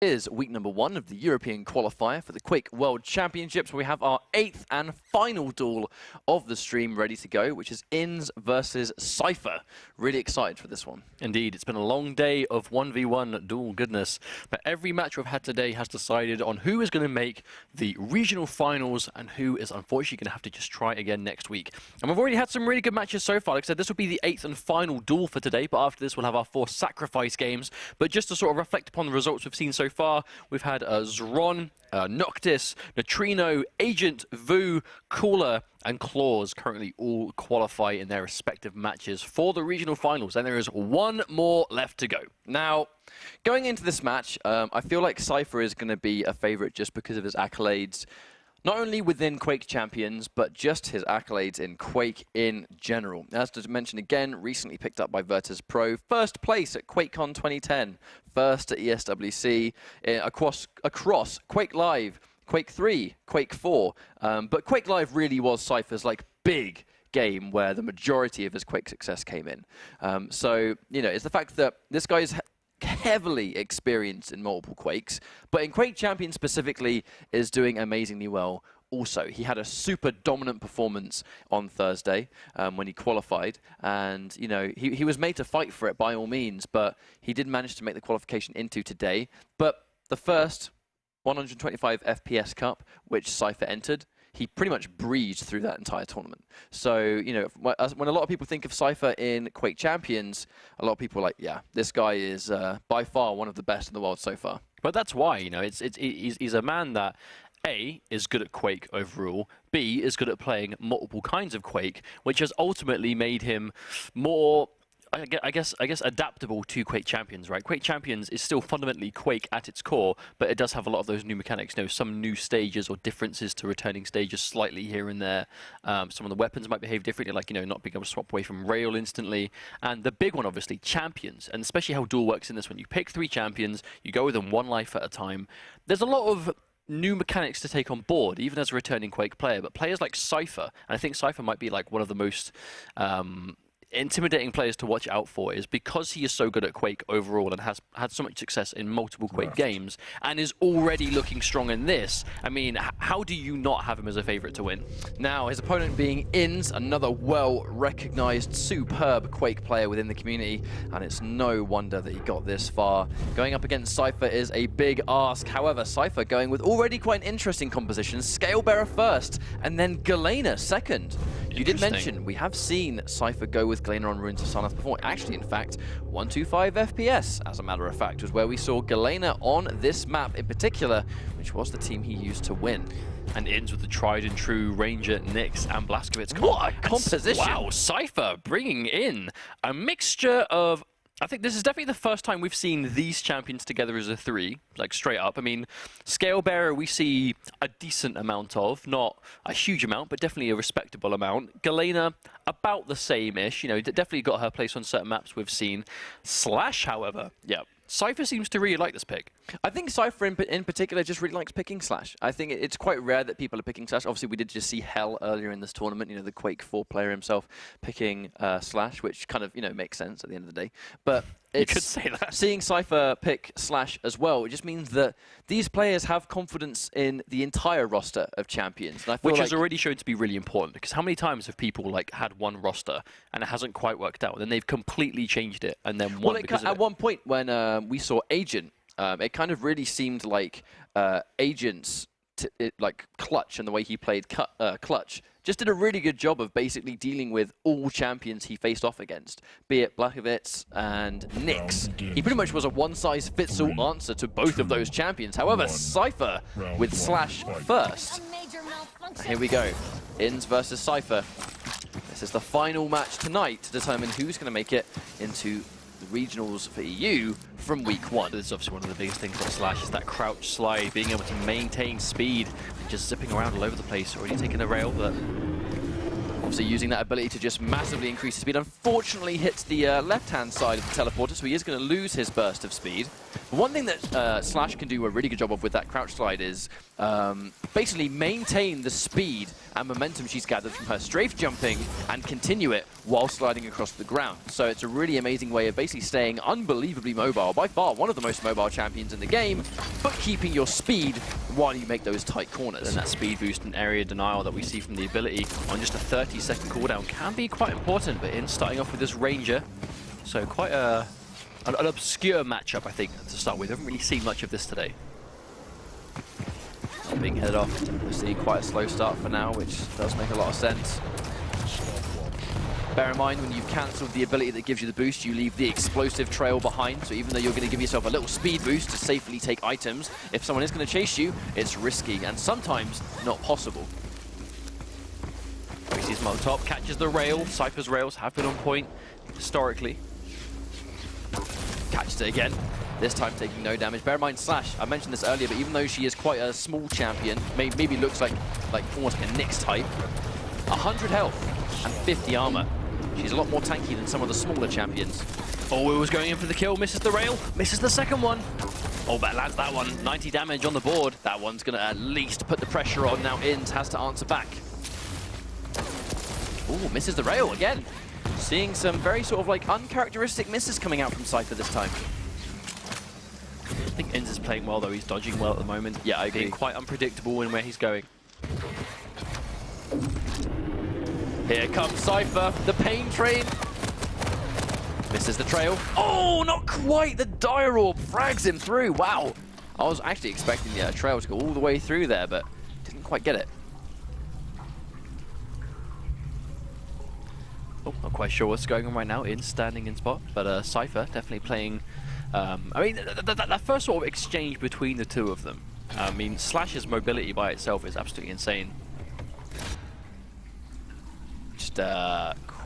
Is week number 1 of the European qualifier for the Quake World Championships. We have our 8th and final duel of the stream ready to go, which is Inns versus Cypher. Really excited for this one. Indeed, it's been a long day of 1v1 duel goodness, but every match we've had today has decided on who is going to make the regional finals and who is unfortunately going to have to just try again next week. And we've already had some really good matches so far. Like I said, this will be the 8th and final duel for today, but after this we'll have our 4 sacrifice games. But just to sort of reflect upon the results we've seen so far, we've had Zron, Noctis, Neutrino, Agent, Vu, Cooler, and Claws currently all qualify in their respective matches for the regional finals, and there is one more left to go. Now, going into this match, I feel like Cypher is going to be a favorite just because of his accolades, not only within Quake Champions, but just his accolades in Quake in general. As to mention again, recently picked up by Virtus Pro, first place at QuakeCon 2010, first at ESWC, across Quake Live, Quake 3, Quake 4. But Quake Live really was Cypher's big game where the majority of his Quake success came in. So, you know, it's the fact that this guy's heavily experienced in multiple Quakes, but in Quake Champions specifically is doing amazingly well. Also, he had a super dominant performance on Thursday when he qualified, and you know he was made to fight for it by all means, but he did manage to make the qualification into today. But the first 125 FPS Cup, which Cypher entered, he pretty much breezed through that entire tournament. So, you know, when a lot of people think of Cypher in Quake Champions, a lot of people are like, yeah, this guy is by far one of the best in the world so far. But that's why, you know, he's a man that A, is good at Quake overall, B, is good at playing multiple kinds of Quake, which has ultimately made him more, I guess adaptable to Quake Champions, right? Quake Champions is still fundamentally Quake at its core, but it does have a lot of those new mechanics, you know, some new stages or differences to returning stages slightly here and there. Some of the weapons might behave differently, like, you know, not being able to swap away from rail instantly. And the big one, obviously, champions, and especially how duel works in this one. You pick 3 champions, you go with them 1 life at a time. There's a lot of new mechanics to take on board, even as a returning Quake player, but players like Cypher, and I think Cypher might be like one of the most intimidating players to watch out for, is because he is so good at Quake overall and has had so much success in multiple Quake games and is already looking strong in this. I mean, how do you not have him as a favorite to win? Now, his opponent being Inns, another well-recognized, superb Quake player within the community, and it's no wonder that he got this far. Going up against Cypher is a big ask. However, Cypher going with already quite an interesting composition, Scalebearer first, and then Galena second. You did mention, we have seen Cypher go with Galena on Ruins of Sarnath before. Actually, in fact, 125 FPS, as a matter of fact, was where we saw Galena on this map in particular, which was the team he used to win. And Inns with the tried and true Ranger, Nyx, and Blazkowicz. What a composition! Wow, Cypher bringing in a mixture of, I think this is definitely the first time we've seen these champions together as a 3, like straight up. I mean, Scalebearer we see a decent amount of, not a huge amount, but definitely a respectable amount. Galena, about the same-ish, you know, definitely got her place on certain maps we've seen. Slash, however, yeah, Cypher seems to really like this pick. I think Cypher in particular just really likes picking Slash. I think it's quite rare that people are picking Slash. Obviously, we did just see Hell earlier in this tournament, you know, the Quake 4 player himself picking Slash, which kind of, you know, makes sense at the end of the day. But you could say that. Seeing Cypher pick Slash as well, it just means that these players have confidence in the entire roster of champions. And I feel which like has already shown to be really important, because how many times have people had one roster and it hasn't quite worked out, and then they've completely changed it and then won because of it? At one point when we saw Agent, it kind of really seemed like Agent's Clutch and the way he played Clutch just did a really good job of basically dealing with all champions he faced off against, be it Blazkowicz and Nyx. He pretty much was a one-size-fits-all answer to both of those champions. However, Cypher with Slash first. Here we go. Inns versus Cypher. This is the final match tonight to determine who's going to make it into the regionals for EU from week 1. This is obviously one of the biggest things about Slash, is that crouch slide, being able to maintain speed, and just zipping around all over the place. Already taking a rail, but Obviously using that ability to just massively increase his speed. Unfortunately hits the left-hand side of the teleporter, so he is going to lose his burst of speed. But one thing that Slash can do a really good job of with that crouch slide is basically maintain the speed and momentum she's gathered from her strafe jumping and continue it while sliding across the ground. So it's a really amazing way of basically staying unbelievably mobile, by far one of the most mobile champions in the game, but keeping your speed while you make those tight corners. And that speed boost and area denial that we see from the ability on just a 30-second cooldown can be quite important, but in starting off with this Ranger, so quite an obscure matchup, I think, to start with. I haven't really seen much of this today. Being headed off, we see quite a slow start for now, which does make a lot of sense. Bear in mind, when you've cancelled the ability that gives you the boost, you leave the explosive trail behind. So even though you're going to give yourself a little speed boost to safely take items, if someone is going to chase you, it's risky and sometimes not possible. We see him on top, catches the rail. Cypher's rails have been on point historically. Catches it again, this time taking no damage. Bear in mind, Slash, I mentioned this earlier, but even though she is quite a small champion, maybe looks like almost like a Nyx type, 100 health and 50 armor. She's a lot more tanky than some of the smaller champions. Oh, it was going in for the kill, misses the rail, misses the second one. Oh, that lands that one, 90 damage on the board. That one's gonna at least put the pressure on. Now Inns has to answer back. Ooh, misses the rail again. Seeing some very sort of like uncharacteristic misses coming out from Cypher this time. I think Inns is playing well though, he's dodging well at the moment. Yeah, I agree. Being quite unpredictable in where he's going. Here comes Cypher, the pain train. Misses the trail. Oh, not quite. The Dire Orb frags him through. Wow. I was actually expecting the trail to go all the way through there, but didn't quite get it. Oh, not quite sure what's going on right now. In standing in spot, but Cypher definitely playing. I mean, that first sort of exchange between the two of them. I mean, Slash's mobility by itself is absolutely insane. Just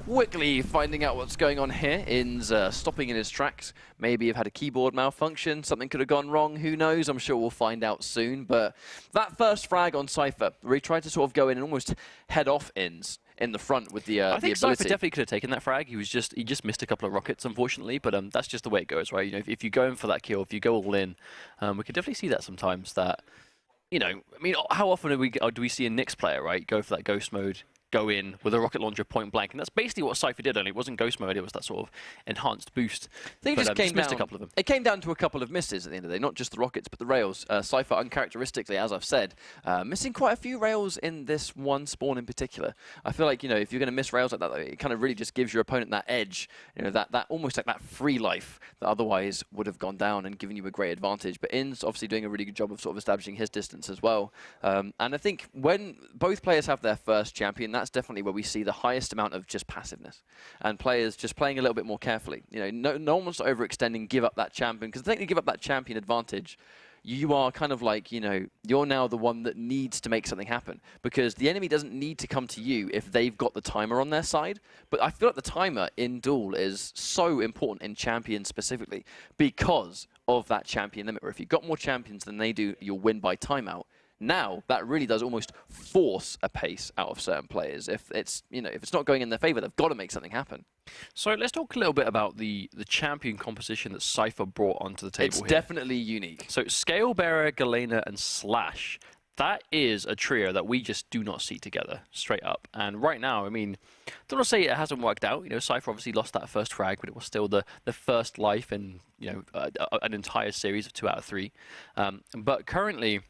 quickly finding out what's going on here. Inns stopping in his tracks. Maybe have had a keyboard malfunction. Something could have gone wrong. Who knows? I'm sure we'll find out soon. But that first frag on Cypher, where he tried to sort of go in and almost head off Inns in the front with the I think Cypher ability. definitely could have taken that frag. He just missed a couple of rockets, unfortunately. But that's just the way it goes, right? You know, if you go in for that kill, if you go all in, we could definitely see that sometimes. That, you know, I mean, how often do we see a Nyx player, right, go for that ghost mode, go in with a rocket launcher point blank, and that's basically what Cypher did. Only it wasn't ghost mode; it was that sort of enhanced boost. I think it just missed a couple of them. It came down to a couple of misses at the end of the day, not just the rockets, but the rails. Cypher, uncharacteristically, as I've said, missing quite a few rails in this one spawn in particular. I feel like, you know, if you're going to miss rails like that, it kind of really just gives your opponent that edge, you know, that almost like that free life that otherwise would have gone down and given you a great advantage. But Inns obviously doing a really good job of sort of establishing his distance as well. And I think when both players have their first champion, that's definitely where we see the highest amount of just passiveness and players just playing a little bit more carefully. You know, no one wants to overextend and give up that champion, because I think you give up that champion advantage, you are kind of like, you know, you're now the one that needs to make something happen, because the enemy doesn't need to come to you if they've got the timer on their side. But I feel like the timer in Duel is so important in champions specifically because of that champion limit, where if you've got more champions than they do, you'll win by timeout. Now, that really does almost force a pace out of certain players. If it's, you know, if it's not going in their favor, they've got to make something happen. So let's talk a little bit about the champion composition that Cypher brought onto the table. It's here. definitely unique. So Scalebearer, Galena, and Slash. That is a trio that we just do not see together, straight up. And right now, I mean, don't want to say it hasn't worked out. You know, Cypher obviously lost that first frag, but it was still the first life in, you know, an entire series of 2 out of 3. But currently,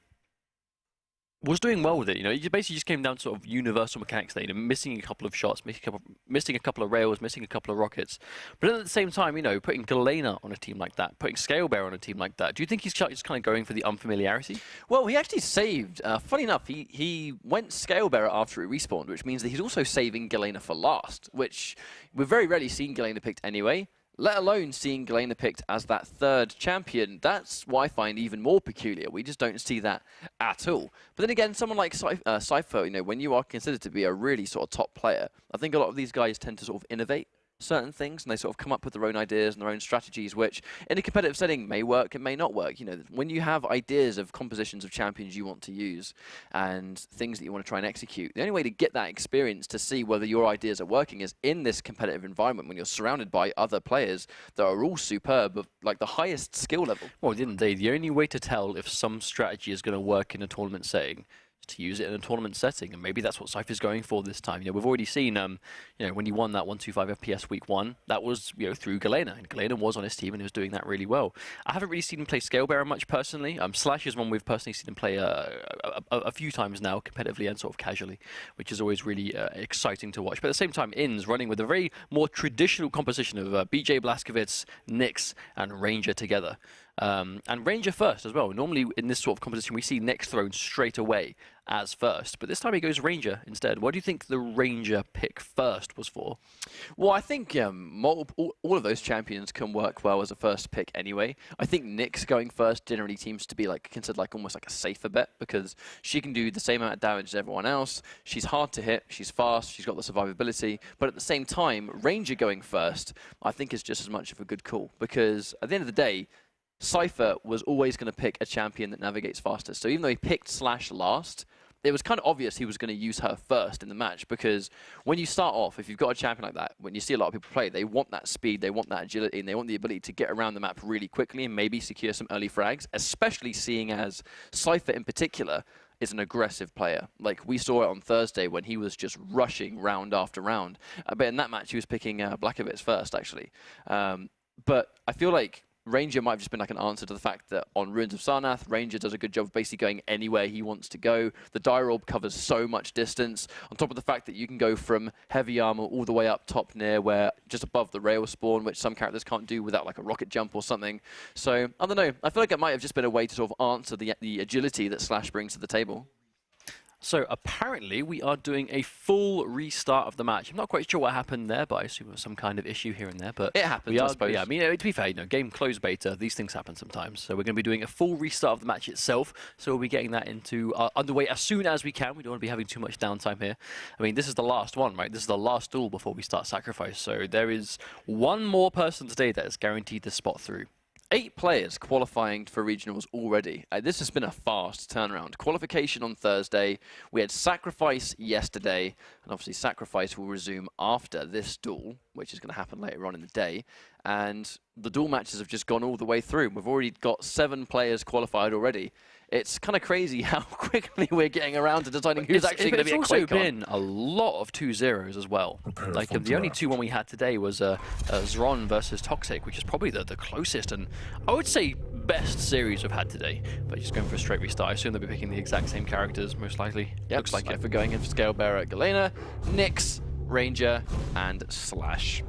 was doing well with it. You know, it basically just came down to sort of universal mechanics there, you know, missing a couple of shots, missing a couple of rails, missing a couple of rockets. But at the same time, you know, putting Galena on a team like that, putting Scalebearer on a team like that, do you think he's just kind of going for the unfamiliarity? Well, he actually saved, funny enough, he went Scalebearer after he respawned, which means that he's also saving Galena for last, which we've very rarely seen Galena picked anyway. Let alone seeing Galena picked as that third champion. That's what I find even more peculiar. We just don't see that at all. But then again, someone like Cypher, you know, when you are considered to be a really sort of top player, I think a lot of these guys tend to sort of innovate. certain things, and they sort of come up with their own ideas and their own strategies, which in a competitive setting may work, it may not work. You know, when you have ideas of compositions of champions you want to use and things that you want to try and execute, the only way to get that experience to see whether your ideas are working is in this competitive environment when you're surrounded by other players that are all superb, of like the highest skill level. Well, didn't they? The only way to tell if some strategy is going to work in a tournament setting is to use it in a tournament setting, and maybe that's what Cypher's going for this time. You know, we've already seen, you know, when he won that 125 FPS week 1, that was, you know, through Galena, and Galena was on his team and he was doing that really well. I haven't really seen him play Scalebearer much personally. Slash is one we've personally seen him play a few times now, competitively and sort of casually, which is always really exciting to watch. But at the same time, Inns running with a very more traditional composition of BJ Blazkowicz, Nyx, and Ranger together. And Ranger first as well. Normally in this sort of competition we see Nyx thrown straight away as first, but this time he goes Ranger instead. What do you think the Ranger pick first was for? Well, I think all of those champions can work well as a first pick anyway. I think Nyx going first generally seems to be like considered like almost like a safer bet because she can do the same amount of damage as everyone else. She's hard to hit, she's fast, she's got the survivability, but at the same time, Ranger going first I think is just as much of a good call because at the end of the day, Cypher was always going to pick a champion that navigates fastest. So even though he picked Slash last, it was kind of obvious he was going to use her first in the match because when you start off, if you've got a champion like that, when you see a lot of people play, they want that speed, they want that agility, and they want the ability to get around the map really quickly and maybe secure some early frags, especially seeing as Cypher in particular is an aggressive player. Like we saw it on Thursday when he was just rushing round after round. But in that match, he was picking Blazkowicz first, actually. But I feel like Ranger might have just been like an answer to the fact that on Ruins of Sarnath, Ranger does a good job of basically going anywhere he wants to go. The Dire Orb covers so much distance, on top of the fact that you can go from heavy armor all the way up top near where just above the rail spawn, which some characters can't do without like a rocket jump or something. So, I don't know, I feel like it might have just been a way to sort of answer the agility that Slash brings to the table. So apparently we are doing a full restart of the match. I'm not quite sure what happened there, but I assume there was some kind of issue here and there. But it happens, I suppose. Yeah, I mean, to be fair, you know, game closed beta, these things happen sometimes. So we're going to be doing a full restart of the match itself. So we'll be getting that into underway as soon as we can. We don't want to be having too much downtime here. I mean, this is the last one, right? This is the last duel before we start Sacrifice. So there is one more person today that is guaranteed to spot through. 8 players qualifying for regionals already. This has been a fast turnaround. Qualification on Thursday. We had Sacrifice yesterday, and obviously Sacrifice will resume after this duel, which is going to happen later on in the day. And the duel matches have just gone all the way through. We've already got 7 players qualified already. It's kind of crazy how quickly we're getting around to deciding who's actually going to be a Quake. It's also been a lot of 2-0s as well. Like the only 2 one we had today was Zron versus Toxic, which is probably the closest and I would say best series we've had today. But just going for a straight restart. I assume they'll be picking the exact same characters, most likely. Yep, looks like it. For going in for Scalebearer, Galena, Nyx, Ranger, and Slash.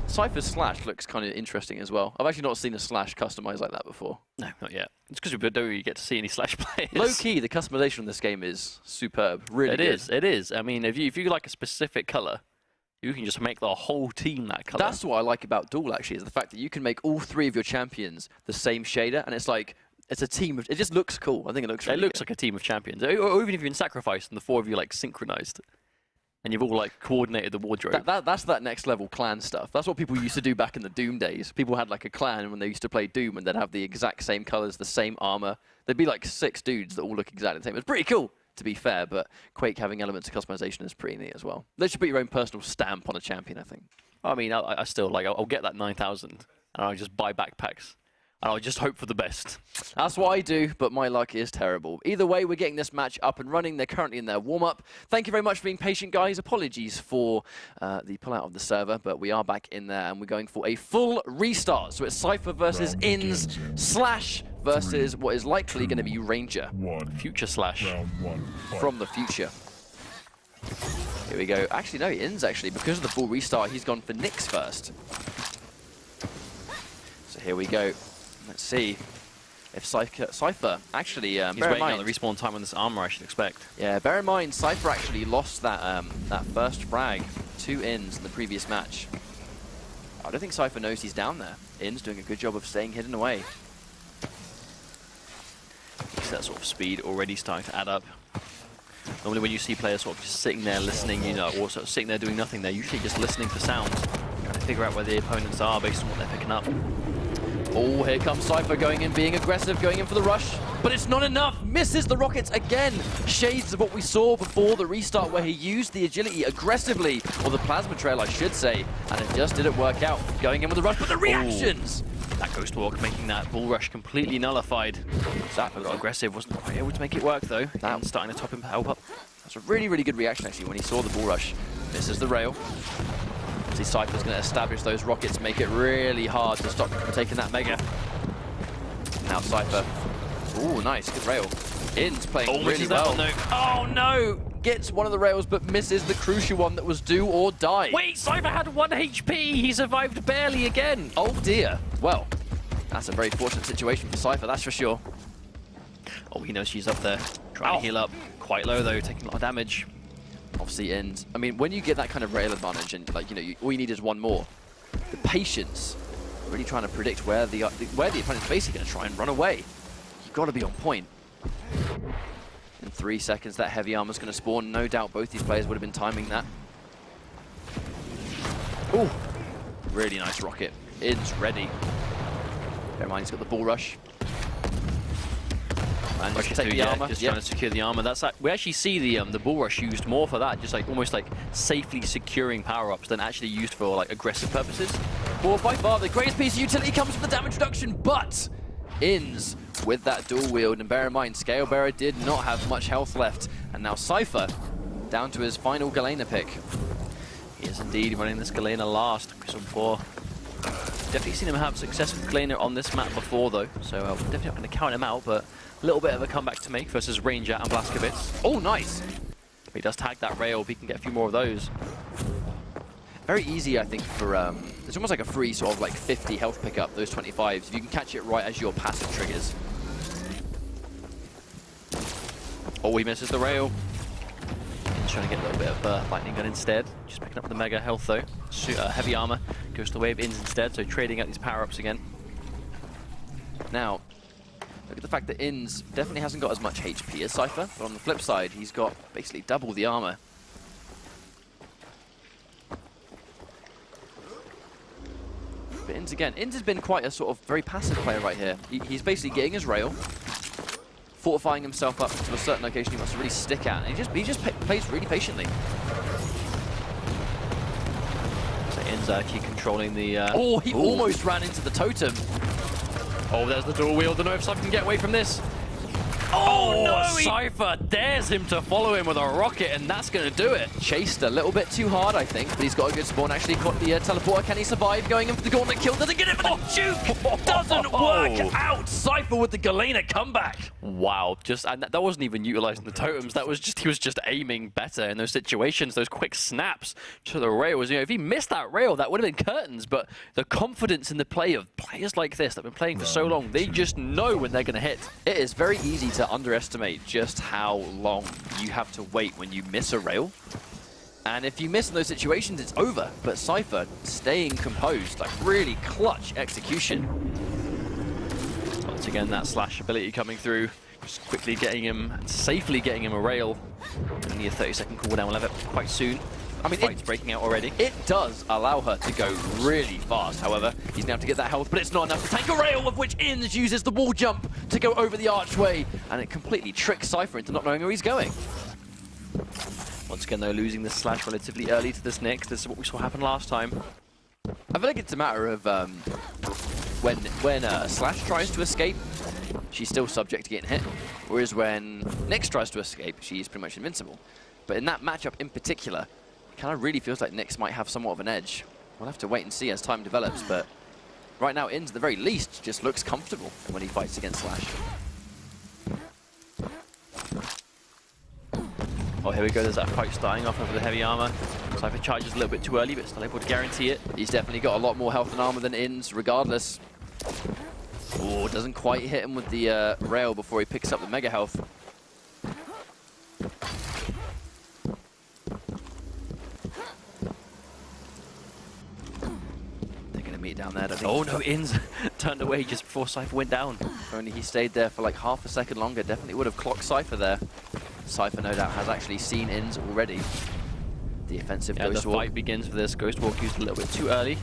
Cypher's Slash looks kind of interesting as well. I've actually not seen a Slash customized like that before. No, not yet. It's because we don't really get to see any Slash players. Low-key, the customization in this game is superb. Really good. It is. I mean, if you like a specific color, you can just make the whole team that color. That's what I like about Duel, actually, is the fact that you can make all 3 of your champions the same shader, and it's like, it's a team of, it just looks cool. I think it looks really good. Like a team of champions. Or even if you're in Sacrifice and the 4 of you like synchronized. And you've all like coordinated the wardrobe. That's that next level clan stuff. That's what people used to do back in the Doom days. People had like a clan when they used to play Doom and they'd have the exact same colors, the same armor. There'd be like 6 dudes that all look exactly the same. It's pretty cool, to be fair, but Quake having elements of customization is pretty neat as well. They should put your own personal stamp on a champion, I think. I mean, I still like, I'll get that 9,000 and I'll just buy backpacks. And I'll just hope for the best. That's what I do, but my luck is terrible. Either way, we're getting this match up and running. They're currently in their warm-up. Thank you very much for being patient, guys. Apologies for the pull-out of the server, but we are back in there, and we're going for a full restart. So it's Cypher versus Inns, Slash versus what is likely going to be Ranger. Future Slash. From the future. Here we go. Actually, no, Inns, actually. Because of the full restart, he's gone for Nyx first. So here we go. Let's see if Cypher actually, he's waiting on the respawn time on this armor, I should expect. Yeah, bear in mind, Cypher actually lost that that first frag to Inns in the previous match. I don't think Cypher knows he's down there. Inns doing a good job of staying hidden away. That sort of speed already starting to add up. Normally when you see players sort of just sitting there listening, you know, or sort of sitting there doing nothing, they're usually just listening for sounds. trying to figure out where the opponents are based on what they're picking up. Oh, here comes Cypher going in, being aggressive, going in for the rush. But it's not enough. Misses the rockets again. Shades of what we saw before the restart where he used the agility aggressively, or the plasma trail, I should say. And it just didn't work out. Going in with the rush, but the reactions! That Ghost Walk making that bull rush completely nullified. That was aggressive, wasn't quite able to make it work though. Now starting to top him help up. That's a really, really good reaction actually when he saw the bull rush. Misses the rail. See, Cypher's going to establish those rockets, make it really hard to stop him from taking that mega. Now Cypher. Ooh, nice, good rail. In's playing really well. No. Oh no! Gets one of the rails but misses the crucial one that was do or die. Wait, Cypher had 1 HP! He survived barely again! Oh dear. Well, that's a very fortunate situation for Cypher, that's for sure. Oh, he knows she's up there, trying to heal up. Quite low though, taking a lot of damage. Obviously, and I mean, when you get that kind of rail advantage, and like all you need is one more. The patience, really trying to predict where the opponent's basically going to try and run away. You've got to be on point. In 3 seconds, that heavy armor's going to spawn. No doubt, both these players would have been timing that. Ooh, really nice rocket. It's ready. Bear in mind, he's got the bull rush. And just take the armor. Just trying to secure the armor. That's like, we actually see the bull rush used more for that, just like almost like safely securing power-ups than actually used for like aggressive purposes. Well, by far the greatest piece of utility comes from the damage reduction, but Inns with that dual wield, and bear in mind, Scalebearer did not have much health left, and now Cypher down to his final Galena pick. He is indeed running this Galena last. Crystal 4. Definitely seen him have success with Galena on this map before though, so we're definitely not going to count him out, but a little bit of a comeback to make versus Ranger and Blazkowicz. Oh, nice! He does tag that rail, if he can get a few more of those. Very easy, I think, for it's almost like a free sort of like 50 health pickup, those 25s, if you can catch it right as your passive triggers. Oh, he misses the rail. He's trying to get a little bit of lightning gun instead. Just picking up the mega health though. Heavy armor goes to the wave Inns instead, so trading out these power-ups again. Now, look at the fact that Inns definitely hasn't got as much HP as Cypher, but on the flip side, he's got basically double the armor. But Inns again, Inns has been quite a sort of very passive player right here. He's basically getting his rail, fortifying himself up to a certain location he wants to really stick at, and he just plays really patiently. So Inns actually controlling the... Oh, he almost ran into the totem. Oh, there's the dual wield. I don't know if Cypher can get away from this. Oh no! Cypher dares him to follow him with a rocket, and that's going to do it. Chased a little bit too hard, I think, but he's got a good spawn. Actually caught the teleporter. Can he survive? Going in for the gauntlet kill. Doesn't get it, but the juke doesn't work out. Cypher with the Galena comeback. Wow, and that wasn't even utilizing the totems. That was just, he was just aiming better in those situations, those quick snaps to the rails. You know, if he missed that rail, that would have been curtains, but the confidence in the play of players like this that have been playing for so long, they just know when they're going to hit. It is very easy to underestimate just how long you have to wait when you miss a rail. And if you miss in those situations, it's over. But Cypher staying composed, like really clutch execution. Once again, that slash ability coming through, just quickly getting him, safely getting him a rail. Only a 30-second cooldown, we'll have it quite soon. I mean, fight's breaking out already. It does allow her to go really fast, however. He's now to get that health, but it's not enough to take a rail, of which Inns uses the wall jump to go over the archway, and it completely tricks Cypher into not knowing where he's going. Once again, though, losing the slash relatively early to this Nyx. This is what we saw happen last time. I feel like it's a matter of when Slash tries to escape, she's still subject to getting hit, whereas when Nyx tries to escape, she's pretty much invincible. But in that matchup in particular, it kind of really feels like Nyx might have somewhat of an edge. We'll have to wait and see as time develops, but right now, Inns, at the very least, just looks comfortable when he fights against Slash. Oh, here we go. There's that fight starting off over the heavy armor. Cypher charges a little bit too early, but still able to guarantee it. He's definitely got a lot more health and armor than Inns, regardless. Oh, doesn't quite hit him with the rail before he picks up the mega health. They're going to meet down there, I think. Oh no, Inns turned away just before Cypher went down. If only he stayed there for like half a second longer, definitely would have clocked Cypher there. Cypher, no doubt, has actually seen Inns already. The offensive Yeah, Ghost the Walk. fight begins for this. Ghost Walk used a little bit too early.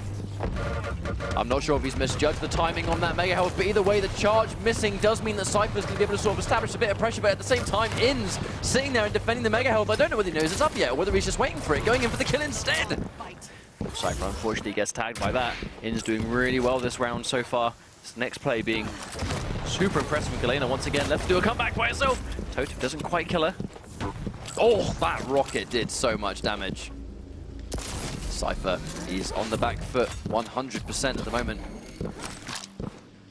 I'm not sure if he's misjudged the timing on that Mega Health, but either way, the charge missing does mean that Cypher's going to be able to sort of establish a bit of pressure, but at the same time, Inns sitting there and defending the Mega Health. I don't know whether he knows it's up yet, or whether he's just waiting for it, going in for the kill instead. Cypher unfortunately gets tagged by that. Inns doing really well this round so far. This next play being super impressive with Galena once again. Left to do a comeback by herself. Totem doesn't quite kill her. Oh, that rocket did so much damage. Cypher, he's on the back foot 100% at the moment.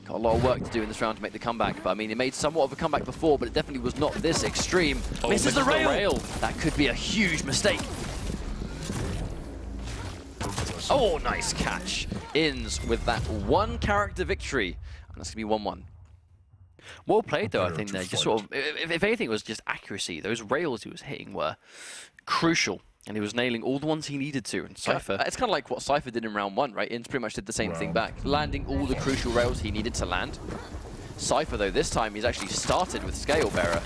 Got a lot of work to do in this round to make the comeback, but I mean, he made somewhat of a comeback before, but it definitely was not this extreme. Oh, misses the rail! That could be a huge mistake. Oh, nice catch. Inns with that one character victory. And that's going to be 1-1. Well played though, I think there. Just sort of, if anything, it was just accuracy. Those rails he was hitting were crucial. And he was nailing all the ones he needed to. And Cypher... It's kind of like what Cypher did in round 1, right? Inns pretty much did the same thing back, landing all the crucial rails he needed to land. Cypher, though, this time he's actually started with Scale Bearer.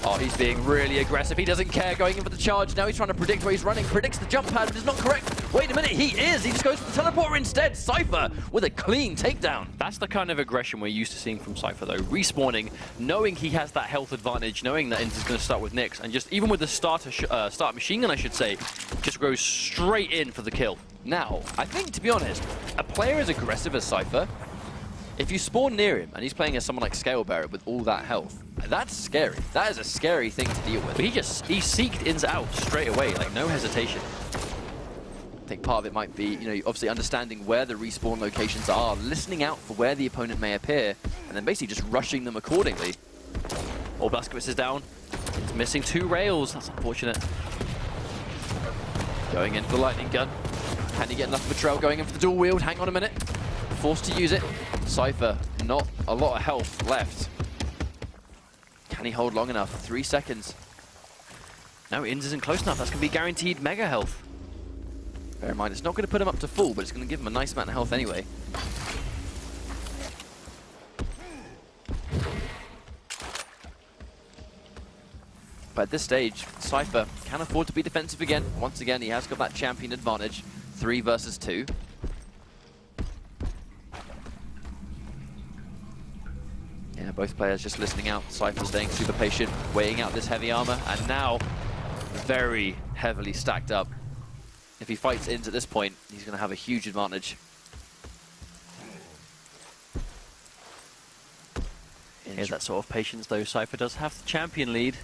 Oh, he's being really aggressive. He doesn't care, going in for the charge. Now he's trying to predict where he's running. Predicts the jump pad, but it's not correct. Wait a minute, he is! He just goes for the teleporter instead. Cypher with a clean takedown. That's the kind of aggression we're used to seeing from Cypher, though. Respawning, knowing he has that health advantage, knowing that Inns is going to start with Nyx, and just, even with the start machine gun, I should say, just goes straight in for the kill. Now, I think, to be honest, a player as aggressive as Cypher, if you spawn near him and he's playing as someone like Scale Bearer with all that health, that's scary. That is a scary thing to deal with. But he seeked Inns out straight away, like no hesitation. I think part of it might be, you know, obviously understanding where the respawn locations are, listening out for where the opponent may appear, and then basically just rushing them accordingly. Oh, Blaskowitz is down. It's missing 2 rails. That's unfortunate. Going in for the lightning gun. Can he get enough of a trail? Going in for the dual wield. Hang on a minute. Forced to use it. Cypher, not a lot of health left. Can he hold long enough? 3 seconds. No, Inns isn't close enough. That's going to be guaranteed mega health. Bear in mind, it's not going to put him up to full, but it's going to give him a nice amount of health anyway. But at this stage, Cypher can afford to be defensive again. Once again, he has got that champion advantage. 3 versus 2. Yeah, both players just listening out. Cypher staying super patient, weighing out this heavy armor, and now very heavily stacked up. If he fights Inns at this point, he's going to have a huge advantage. Here's that sort of patience, though. Cypher does have the champion lead.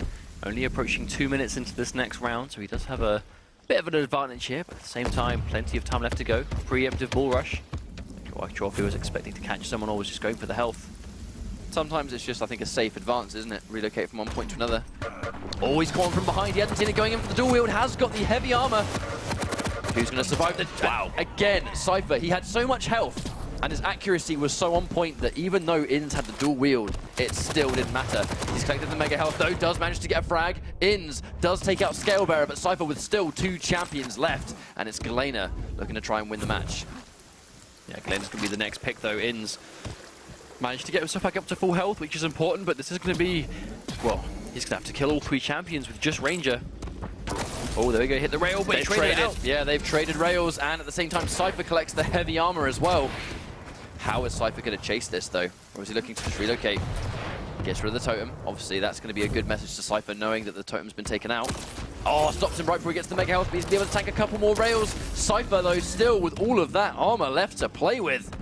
Only approaching 2 minutes into this next round, so he does have a bit of an advantage here, but at the same time, plenty of time left to go. Preemptive bull rush. Trophy was expecting to catch someone or was just going for the health. Sometimes it's just, I think, a safe advance, isn't it? Relocate from one point to another. Oh, he's caught from behind. He hasn't seen it going in for the dual wield. Has got the heavy armor. Who's going to survive the... Wow. Again, Cypher, he had so much health, and his accuracy was so on point that even though Inns had the dual wield, it still didn't matter. He's collected the mega health, though, does manage to get a frag. Inns does take out Scale Bearer, but Cypher with still 2 champions left, and it's Galena looking to try and win the match. Yeah, Galena's going to be the next pick, though. Inns managed to get himself back up to full health, which is important, but this is going to be... Well, he's going to have to kill all 3 champions with just Ranger. Oh, there we go, hit the rail, but they've traded. Yeah, they've traded rails, and at the same time, Cypher collects the heavy armor as well. How is Cypher going to chase this, though? Or is he looking to just relocate? Gets rid of the totem. Obviously, that's going to be a good message to Cypher, knowing that the totem's been taken out. Oh, stops him right before he gets the mega health, but he's going to be able to tank a couple more rails. Cypher, though, still with all of that armor left to play with.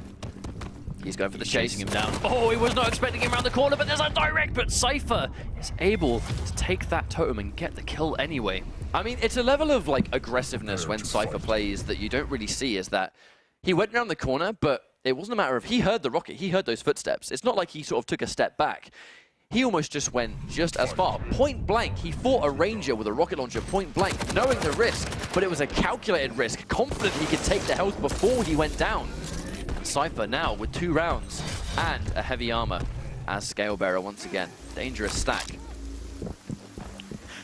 He's going for the chase. Chasing him down. Oh, he was not expecting him around the corner, but there's a direct, but Cypher is able to take that totem and get the kill anyway. I mean, it's a level of, like, aggressiveness when Cypher plays that you don't really see, is that he went around the corner, but it wasn't a matter of he heard the rocket, he heard those footsteps. It's not like he sort of took a step back. He almost just went just as far. Point blank, he fought a Ranger with a rocket launcher point blank, knowing the risk, but it was a calculated risk, confident he could take the health before he went down. And Cypher now with 2 rounds and a heavy armor as Scale Bearer once again. Dangerous stack.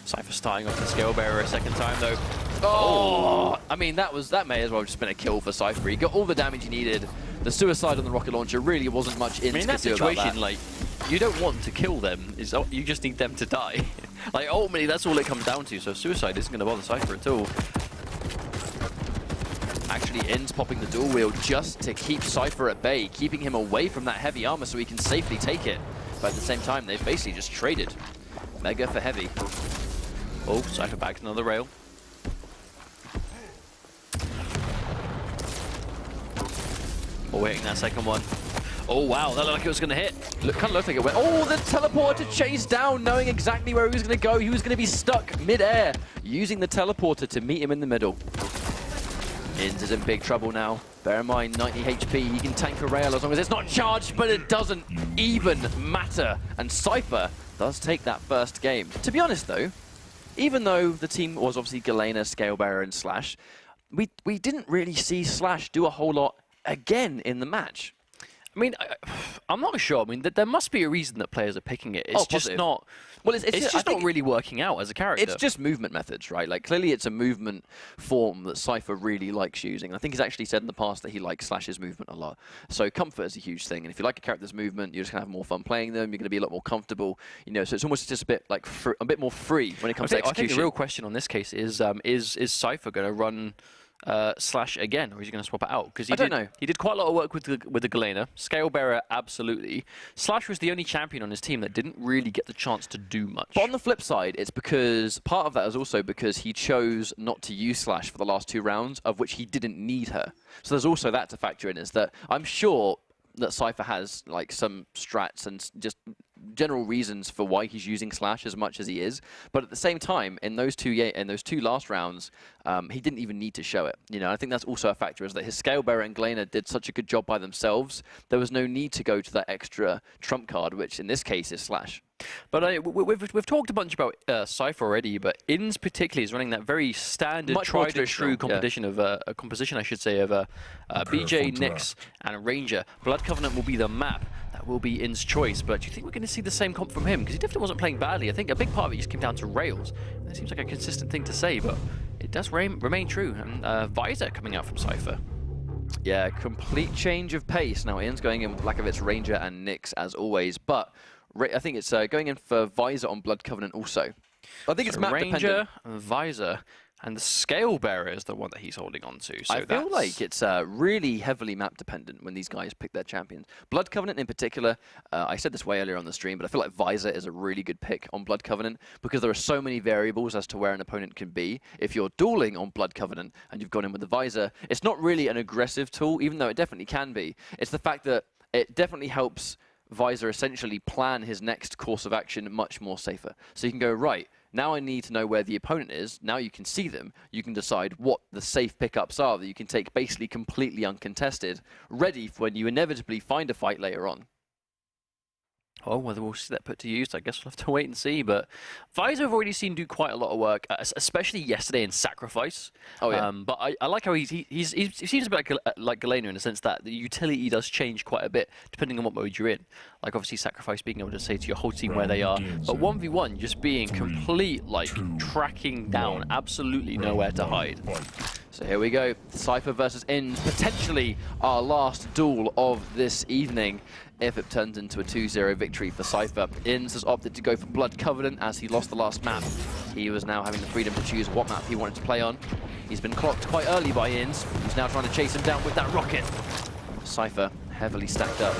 Cypher starting off the Scale Bearer a second time, though. Oh! I mean, that may as well have just been a kill for Cypher. He got all the damage he needed. The suicide on the rocket launcher really wasn't much in that situation, like, you don't want to kill them. You just need them to die. Like, ultimately, that's all it comes down to. So suicide isn't going to bother Cypher at all. actually ends popping the dual wheel just to keep Cypher at bay, keeping him away from that heavy armor so he can safely take it. But at the same time, they've basically just traded Mega for heavy. Oh, Cypher back to another rail. Oh, waiting that second one. Oh wow, that looked like it was going to hit. Kind of looked like it went. Oh, the teleporter chased down, knowing exactly where he was going to go. He was going to be stuck mid-air, using the teleporter to meet him in the middle. Inns is in big trouble now. Bear in mind, 90 HP, he can tank a rail as long as it's not charged, but it doesn't even matter. And Cypher does take that first game. To be honest though, even though the team was obviously Galena, Scalebearer, and Slash, we didn't really see Slash do a whole lot again in the match. I mean, I'm not sure. I mean, there must be a reason that players are picking it. It's just not. Well, it's just not really working out as a character. It's just movement methods, right? Like, clearly it's a movement form that Cypher really likes using. I think he's actually said in the past that he likes Slash's movement a lot. So comfort is a huge thing. And if you like a character's movement, you're just going to have more fun playing them. You're going to be a lot more comfortable. You know, so it's almost just a bit like a bit more free when it comes to execution. I think the real question on this case is Cypher going to run Slash again, or is he going to swap it out? Because I don't know. He did quite a lot of work with the Galena. Scalebearer, absolutely. Slash was the only champion on his team that didn't really get the chance to do much. But on the flip side, it's because part of that is also because he chose not to use Slash for the last 2 rounds, of which he didn't need her. So there's also that to factor in, is that I'm sure that Cypher has like some strats and just general reasons for why he's using Slash as much as he is, but at the same time, in those two last rounds, he didn't even need to show it. You know, I think that's also a factor, is that his Scalebearer and Galena did such a good job by themselves. There was no need to go to that extra trump card, which in this case is Slash. But we've talked a bunch about Cypher already, but Inns particularly is running that very standard, tried and true competition of a composition, I should say, of BJ, Nyx, and Ranger. Blood Covenant will be the map. That will be Inns' choice, but do you think we're going to see the same comp from him? Because he definitely wasn't playing badly. I think a big part of it just came down to rails. That seems like a consistent thing to say, but it does remain true. And Visor coming out from Cypher. Yeah, complete change of pace. Now Inns going in with Blackovitz, Ranger, and Nyx as always, but I think it's going in for Visor on Blood Covenant also. I think it's map Ranger, dependent. Visor, and the Scalebearer is the one that he's holding on to. So I feel like it's really heavily map dependent when these guys pick their champions. Blood Covenant in particular, I said this way earlier on the stream, but I feel like Visor is a really good pick on Blood Covenant because there are so many variables as to where an opponent can be. If you're dueling on Blood Covenant and you've gone in with the Visor, it's not really an aggressive tool, even though it definitely can be. It's the fact that it definitely helps Visor essentially plan his next course of action much more safer. So you can go, right, now I need to know where the opponent is. Now you can see them. You can decide what the safe pickups are that you can take basically completely uncontested, ready for when you inevitably find a fight later on. Oh, whether we'll see that put to use, I guess we'll have to wait and see. But Visor I've already seen do quite a lot of work, especially yesterday in Sacrifice. Oh, yeah. But I like how he seems a bit like Galena in the sense that the utility does change quite a bit depending on what mode you're in. Like, obviously, Sacrifice being able to say to your whole team where they are. But 1v1 just being complete, like, tracking down, absolutely nowhere to hide. So here we go, Cypher versus Inns, potentially our last duel of this evening if it turns into a 2-0 victory for Cypher. Inns has opted to go for Blood Covenant as he lost the last map. He was now having the freedom to choose what map he wanted to play on. He's been clocked quite early by Inns, who's now trying to chase him down with that rocket. Cypher heavily stacked up.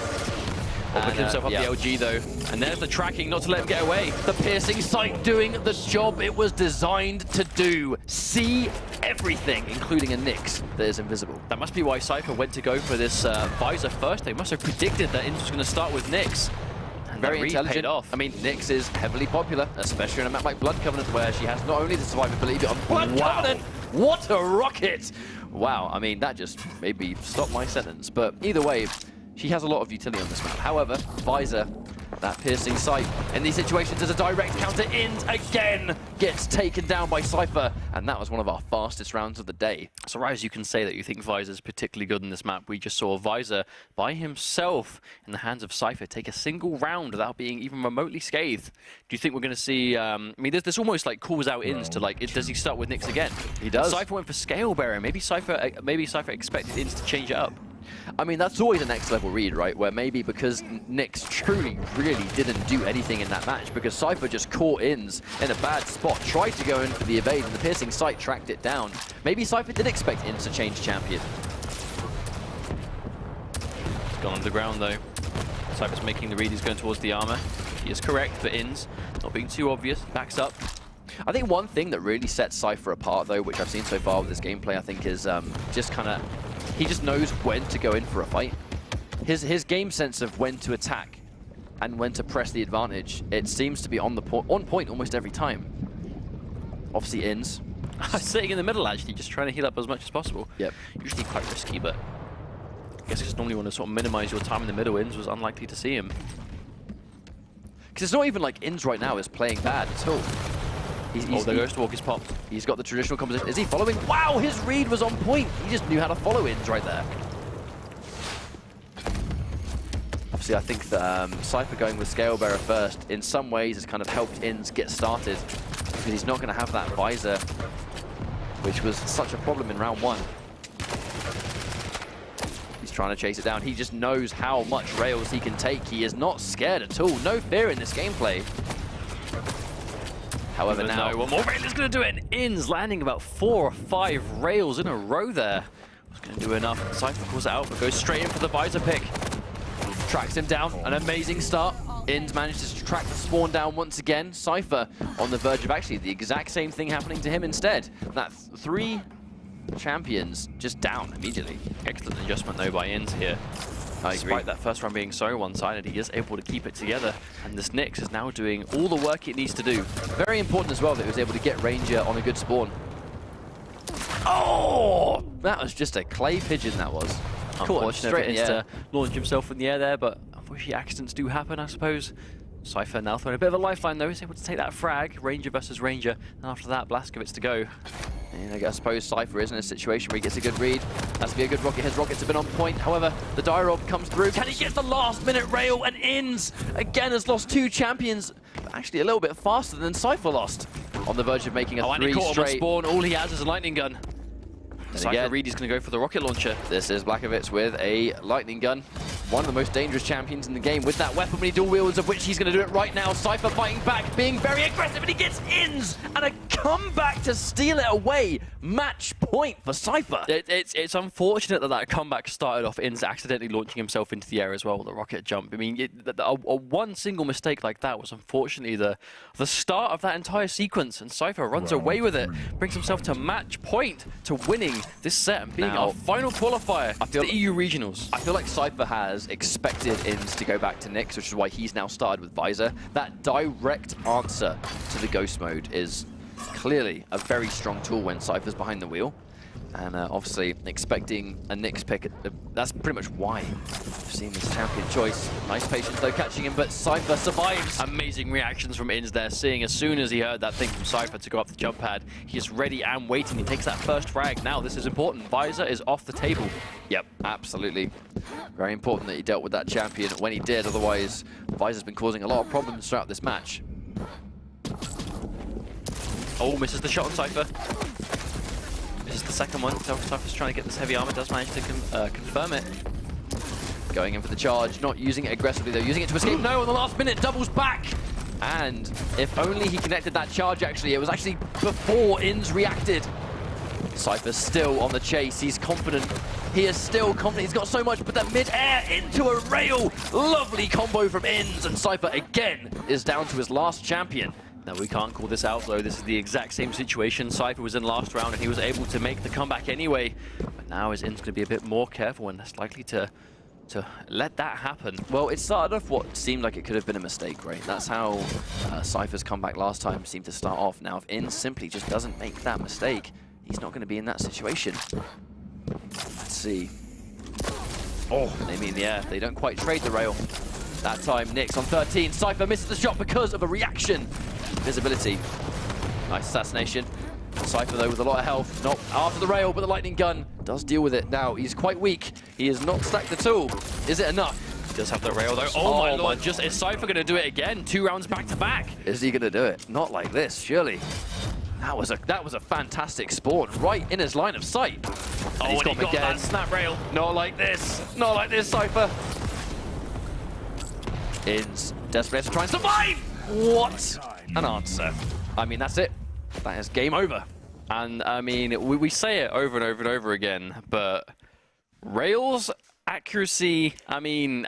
Picking himself up the LG though, and there's the tracking not to let him get away. The piercing sight doing the job it was designed to do. See everything, including a Nyx that is invisible. That must be why Cypher went to go for this Visor first. They must have predicted that Inns was going to start with Nyx. And very intelligent. Off. I mean, Nyx is heavily popular, especially on a map like Blood Covenant, where she has not only the survivability, but on Blood Covenant, what a rocket! Wow, I mean, that just made me stop my sentence. But either way, she has a lot of utility on this map. However, Visor, that piercing sight in these situations is a direct counter. Inns again gets taken down by Cypher, and that was one of our fastest rounds of the day. So, Rise, you can say that you think Visor's particularly good in this map. We just saw Visor by himself in the hands of Cypher take a single round without being even remotely scathed. Do you think we're going to see? I mean, this almost like calls out Inns to like, does he start with Nyx again? He does. Cypher went for Scalebearer. Maybe Cypher expected Inns to change it up. I mean, that's always a next level read, right? Where maybe because Nyx truly, really didn't do anything in that match, because Cypher just caught Ins in a bad spot, tried to go in for the evade, and the piercing sight tracked it down. Maybe Cypher did expect Ins to change champion. He's gone underground though. Cypher's making the read, he's going towards the armor. He is correct, but Ins not being too obvious, backs up. I think one thing that really sets Cypher apart, though, which I've seen so far with this gameplay, I think is just kind of, he just knows when to go in for a fight. His game sense of when to attack and when to press the advantage, it seems to be on point almost every time. Obviously, Ins. Sitting in the middle, actually, just trying to heal up as much as possible. Yep. Usually quite risky, but I guess you just normally want to sort of minimize your time in the middle. Ins was unlikely to see him. Because it's not even like Ins right now is playing bad at all. There goes to walk his popped. He's got the traditional composition. Is he following? Wow, his read was on point. He just knew how to follow Ins right there. Obviously, I think that Cypher going with Scalebearer first, in some ways, has kind of helped Ins get started, because he's not going to have that visor, which was such a problem in round 1. He's trying to chase it down. He just knows how much rails he can take. He is not scared at all. No fear in this gameplay. However, now one more rail is going to do it, and Ins landing about 4 or 5 rails in a row there. Was going to do enough. Cypher calls it out, but goes straight in for the visor pick. Tracks him down. An amazing start. Ins manages to track the spawn down once again. Cypher on the verge of actually the exact same thing happening to him instead. That 3 champions just down immediately. Excellent adjustment though by Ins here. Despite that first round being so one-sided, he is able to keep it together, and this Nyx is now doing all the work it needs to do. Very important as well that he was able to get Ranger on a good spawn. Oh! That was just a clay pigeon, that was. Unfortunate for Ins to launch himself in the air there, but unfortunately accidents do happen, I suppose. Cypher now throwing a bit of a lifeline though, he's able to take that frag, Ranger versus Ranger, and after that, Blazkowicz to go. And I suppose Cypher is in a situation where he gets a good read. Has to be a good rocket. His rockets have been on point. However, the Dirob comes through. Can he get the last minute rail? And Ins again has lost 2 champions, but actually a little bit faster than Cypher lost. On the verge of making a 3 and he caught straight. Him on spawn. All he has is a lightning gun. Cypher read he's going to go for the rocket launcher. This is Blazkowicz with a lightning gun. One of the most dangerous champions in the game with that weapon when he dual wields, of which he's going to do it right now. Cypher fighting back, being very aggressive, and he gets Ins! And a comeback to steal it away. Match point for Cypher. It's unfortunate that that comeback started off Ins accidentally launching himself into the air as well with the rocket jump. I mean, one single mistake like that was unfortunately the start of that entire sequence, and Cypher runs away with it, brings himself to match point to winning this set and being our final qualifier for the EU Regionals. I feel like Cypher has expected Ins to go back to Nyx, which is why he's now started with Visor. That direct answer to the Ghost mode is clearly a very strong tool when Cypher's behind the wheel. And obviously expecting a Nyx pick, that's pretty much why we've seen this champion choice. Nice patience though catching him, but Cypher survives. Amazing reactions from Ins there, seeing as soon as he heard that thing from Cypher to go up the jump pad, he's ready and waiting. He takes that first frag. Now this is important. Visor is off the table. Yep, absolutely. Very important that he dealt with that champion when he did, otherwise Visor's been causing a lot of problems throughout this match. Oh, misses the shot on Cypher. This is the second one. Cypher's trying to get this heavy armor, does manage to confirm it. Going in for the charge, not using it aggressively though, using it to escape. No, in the last minute, doubles back! And if only he connected that charge actually, it was actually before Ins reacted. Cypher's still on the chase, he's confident. He is still confident, he's got so much, but that mid-air into a rail! Lovely combo from Ins, and Cypher again is down to his last champion. Now, we can't call this out, though. This is the exact same situation. Cypher was in last round, and he was able to make the comeback anyway. But now his In's going to be a bit more careful, and less likely to let that happen. Well, it started off what seemed like it could have been a mistake, right? That's how Cypher's comeback last time seemed to start off. Now, if In simply just doesn't make that mistake, he's not going to be in that situation. Let's see. Oh, they mean the air. They don't quite trade the rail. That time, Nyx on 13. Cypher misses the shot because of a reaction. Visibility. Nice assassination. Cypher, though, with a lot of health. Not after the rail, but the lightning gun does deal with it. Now, he's quite weak. He is not stacked at all. Is it enough? He does have the rail, though. Oh my lord. Is Cypher going to do it again? 2 rounds back to back. Is he going to do it? Not like this, surely. That was a fantastic spawn right in his line of sight. Oh, and he got that snap rail. Not like this. Not like this, Cypher. Inns desperate to try and survive. What an answer. I mean, that's it. That is game over. And I mean, we say it over and over and over again, but rails, accuracy, I mean,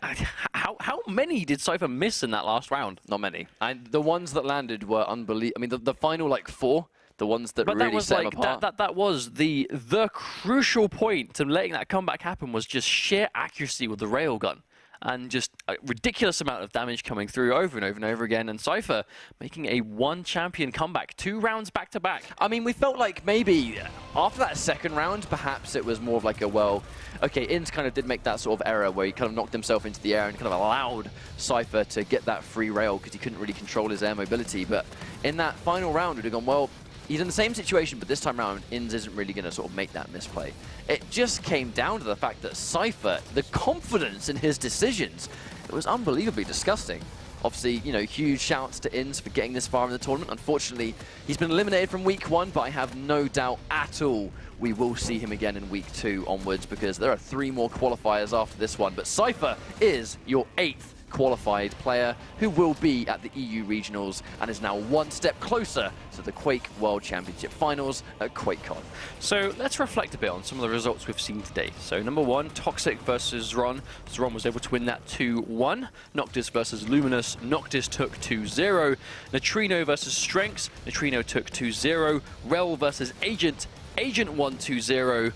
how many did Cypher miss in that last round? Not many. And the ones that landed were unbelievable. I mean, the final, like, 4, the ones that really set them apart. That was the crucial point to letting that comeback happen, was just sheer accuracy with the railgun. And just a ridiculous amount of damage coming through over and over and over again. And Cypher making a 1-champion comeback, 2 rounds back to back. I mean, we felt like maybe after that second round, perhaps it was more of like a, well, okay, Inns kind of did make that sort of error where he kind of knocked himself into the air and kind of allowed Cypher to get that free rail because he couldn't really control his air mobility. But in that final round, we'd have gone, well, he's in the same situation, but this time around, Inns isn't really going to sort of make that misplay. It just came down to the fact that Cypher, the confidence in his decisions, it was unbelievably disgusting. Obviously, you know, huge shouts to Inns for getting this far in the tournament. Unfortunately, he's been eliminated from week 1, but I have no doubt at all we will see him again in week 2 onwards, because there are 3 more qualifiers after this one. But Cypher is your 8th qualified player who will be at the EU Regionals and is now 1 step closer to the Quake World Championship Finals at QuakeCon. So let's reflect a bit on some of the results we've seen today. So number 1, Toxic versus Zron. Zron was able to win that 2-1. Noctis versus Luminous. Noctis took 2-0. Neutrino versus Strengths. Neutrino took 2-0. Rel versus Agent. Agent won 2-0.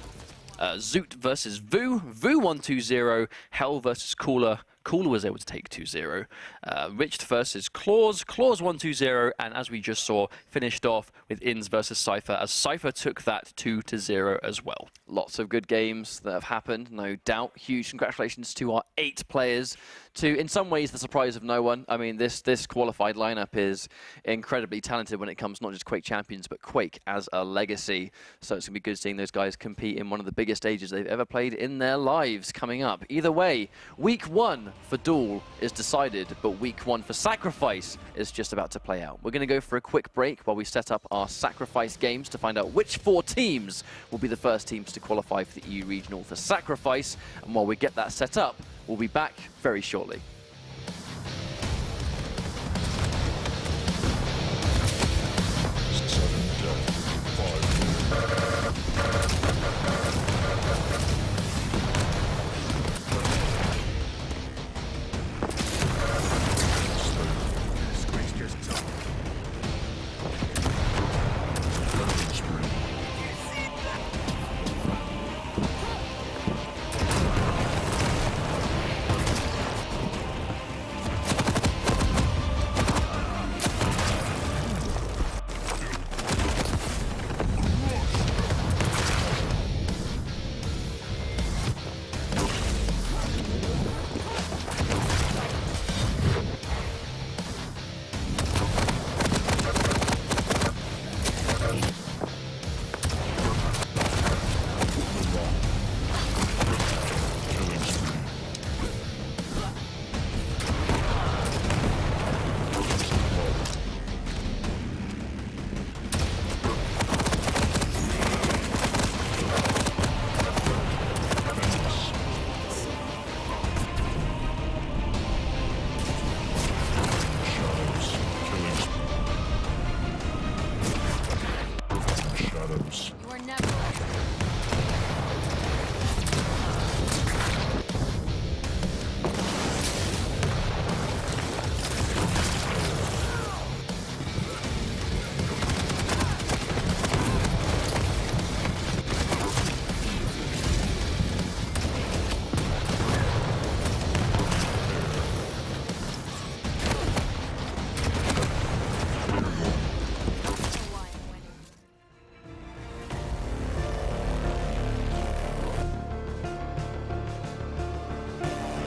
Zoot versus Vu. Vu won 2-0. Hell versus Cooler. Cooler was able to take 2-0. Richt versus Claws. Claws won 2-0, and as we just saw, finished off with Inns versus Cypher, as Cypher took that 2-0 as well. Lots of good games that have happened, no doubt. Huge congratulations to our 8 players, to, in some ways, the surprise of no one. I mean, this qualified lineup is incredibly talented when it comes not just Quake champions, but Quake as a legacy. So it's going to be good seeing those guys compete in one of the biggest stages they've ever played in their lives coming up. Either way, week 1 for Duel is decided, but week 1 for Sacrifice is just about to play out. We're going to go for a quick break while we set up our Sacrifice games to find out which 4 teams will be the first teams to qualify for the EU Regional for Sacrifice. And while we get that set up, we'll be back very shortly.